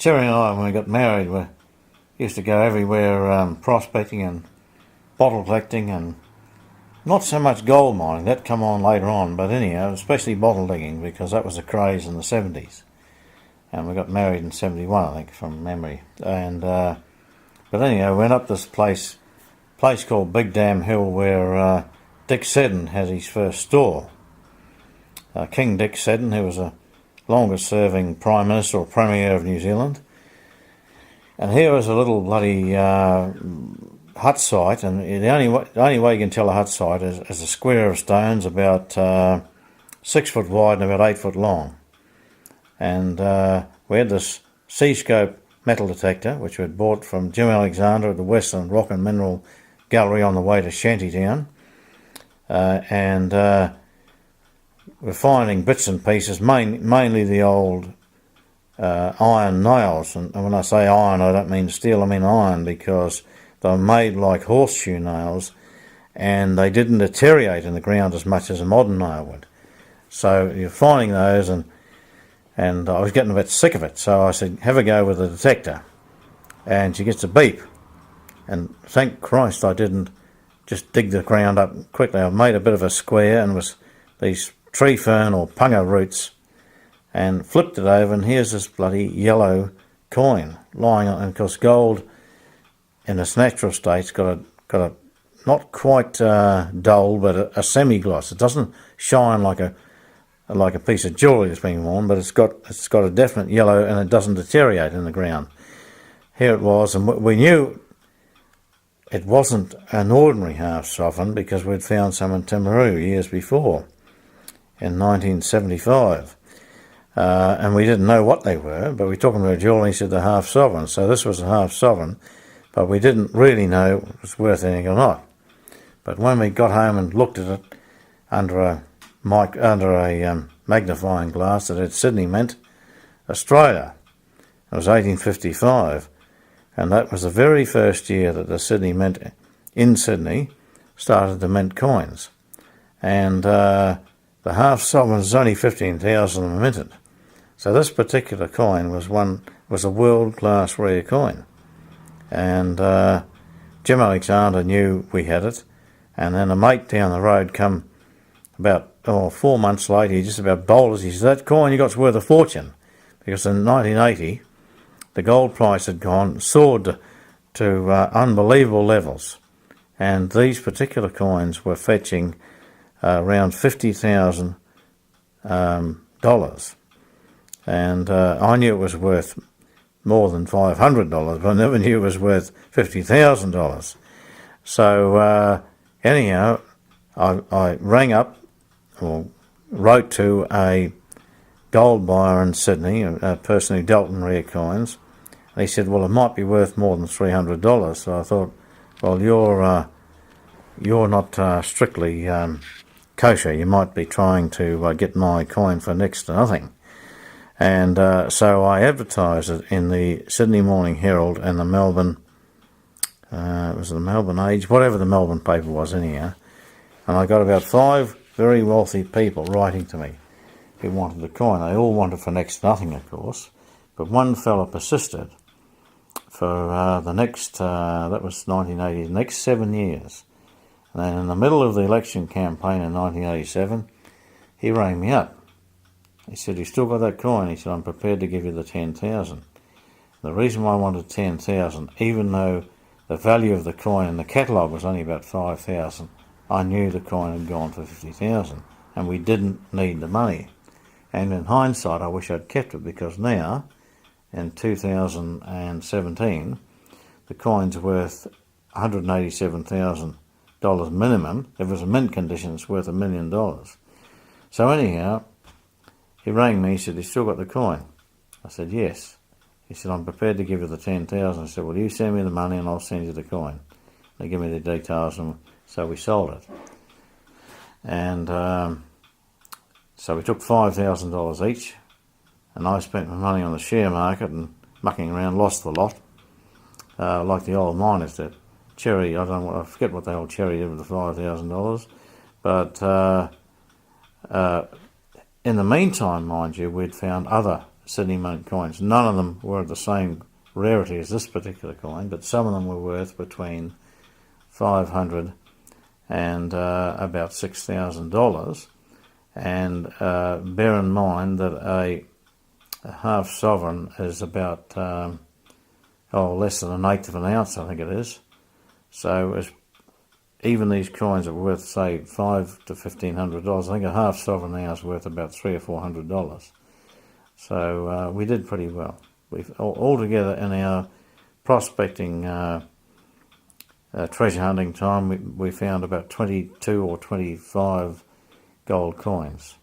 Cherry and I, when we got married, we used to go everywhere prospecting and bottle collecting, and not so much gold mining, that come on later on, but anyhow, especially bottle digging, because that was a craze in the 70s. And we got married in 71, I think, from memory. And but anyhow, we went up this place called Big Dam Hill, where Dick Seddon had his first store. King Dick Seddon, who was the longest serving Prime Minister or Premier of New Zealand. And here was a little bloody hut site, and the only way you can tell a hut site is a square of stones about 6 foot wide and about 8 foot long. And we had this C.Scope metal detector, which we had bought from Jim Alexander at the Western Rock and Mineral Gallery on the way to Shantytown. And we're finding bits and pieces, mainly the old iron nails. And when I say iron, I don't mean steel, I mean iron, because they were made like horseshoe nails, and they didn't deteriorate in the ground as much as a modern nail would. So you're finding those, and I was getting a bit sick of it, so I said, have a go with the detector. And she gets a beep, and thank Christ I didn't just dig the ground up quickly. I made a bit of a square, and was these tree fern or punga roots, and flipped it over, and here's this bloody yellow coin lying on. And of course, gold in its natural state's got a not quite dull, but a semi-gloss. It doesn't shine like a piece of jewellery that's being worn, but it's got a definite yellow, and it doesn't deteriorate in the ground. Here it was, and we knew it wasn't an ordinary half sovereign because we'd found some in Timaru years before, in 1975. And we didn't know what they were, but we took them to a jeweller, and he said they're half sovereign. So this was a half sovereign, but we didn't really know if it was worth anything or not. But when we got home and looked at it under a magnifying glass, that had Sydney Mint, Australia. It was 1855, and that was the very first year that the Sydney Mint in Sydney started to mint coins. And the half sovereign was only 15,000 minted. So this particular coin was a world-class rare coin. And Jim Alexander knew we had it, and then a mate down the road come about 4 months later. He just about bowled us. He said, that coin you got's worth a fortune, because in 1980 the gold price had soared to unbelievable levels, and these particular coins were fetching around $50,000. And I knew it was worth more than $500, but I never knew it was worth $50,000. So anyhow, I rang up, or wrote to a gold buyer in Sydney, a person who dealt in rare coins, and he said, well, it might be worth more than $300. So I thought, well, you're not strictly kosher. You might be trying to get my coin for next to nothing. And so I advertised it in the Sydney Morning Herald and the Melbourne, was it the Melbourne Age, whatever the Melbourne paper was anyhow. And I got about 5 very wealthy people writing to me who wanted the coin. They all wanted for next to nothing, of course, but one fella persisted for the next, that was 1980, the next 7 years. And then in the middle of the election campaign in 1987, he rang me up. He said, you still got that coin? He said, I'm prepared to give you the 10,000. The reason why I wanted 10,000, even though the value of the coin in the catalogue was only about 5,000, I knew the coin had gone for 50,000, and we didn't need the money. And in hindsight, I wish I'd kept it, because now, in 2017, the coin's worth $187,000 minimum. If it was a mint condition, it's worth $1 million. So anyhow, he rang me, he said, you still got the coin? I said, yes. He said, I'm prepared to give you the 10,000. I said, well, you send me the money and I'll send you the coin. They give me the details, and so we sold it. And so we took $5,000 each, and I spent my money on the share market and mucking around, lost the lot, like the old miners did. Cherry, I forget what the old Cherry did with the $5,000, but in the meantime, mind you, we'd found other Sydney Mint coins. None of them were the same rarity as this particular coin, but some of them were worth between $500 and about $6,000. And bear in mind that a half sovereign is about less than an eighth of an ounce, I think it is. So even these coins are worth, say, $500 to $1,500. I think a half sovereign now is worth about $300 or $400. So we did pretty well. We've altogether in our prospecting treasure hunting time, we found about 22 or 25 gold coins.